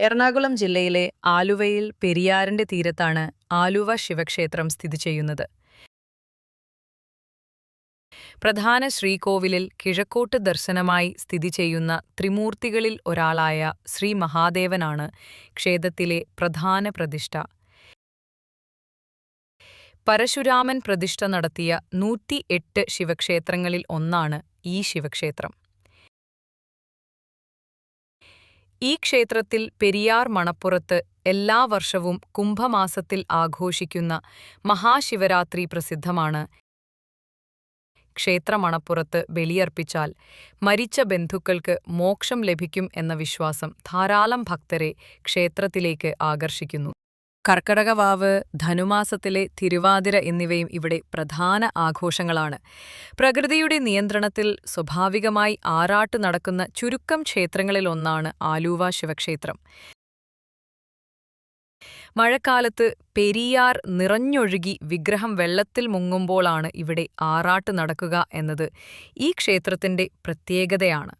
എറണാകുളം ജില്ലയിലെ ആലുവയിൽ പെരിയാറിന്റെ തീരത്താണ് ആലുവ ശിവക്ഷേത്രം സ്ഥിതി ചെയ്യുന്നത്. പ്രധാന ശ്രീകോവിലിൽ കിഴക്കോട്ട് ദർശനമായി സ്ഥിതി ചെയ്യുന്ന ത്രിമൂർത്തികളിൽ ഒരാളായ ശ്രീ മഹാദേവനാണ് ക്ഷേത്രത്തിലെ പ്രധാന പ്രതിഷ്ഠ. പരശുരാമൻ പ്രതിഷ്ഠ നടത്തിയ 108 ശിവക്ഷേത്രങ്ങളിൽ ഒന്നാണ് ഈ ശിവക്ഷേത്രം. ഈ ക്ഷേത്രത്തിൽ പെരിയാർ മണപ്പുറത്ത് എല്ലാ വർഷവും കുംഭമാസത്തിൽ ആഘോഷിക്കുന്ന മഹാശിവരാത്രി പ്രസിദ്ധമാണ്. ക്ഷേത്രമണപ്പുറത്ത് ബലിയർപ്പിച്ചാൽ മരിച്ച ബന്ധുക്കൾക്ക് മോക്ഷം ലഭിക്കും എന്ന വിശ്വാസം ധാരാളം ഭക്തരെ ക്ഷേത്രത്തിലേക്ക് ആകർഷിക്കുന്നു. കർക്കടകവാവ്, ധനുമാസത്തിലെ തിരുവാതിര എന്നിവയും ഇവിടെ പ്രധാന ആഘോഷങ്ങളാണ്. പ്രകൃതിയുടെ നിയന്ത്രണത്തിൽ സ്വാഭാവികമായി ആറാട്ട് നടക്കുന്ന ചുരുക്കം ക്ഷേത്രങ്ങളിലൊന്നാണ് ആലുവ ശിവക്ഷേത്രം. മഴക്കാലത്ത് പെരിയാർ നിറഞ്ഞൊഴുകി വിഗ്രഹം വെള്ളത്തിൽ മുങ്ങുമ്പോഴാണ് ഇവിടെ ആറാട്ട് നടക്കുക എന്നത് ഈ ക്ഷേത്രത്തിന്റെ പ്രത്യേകതയാണ്.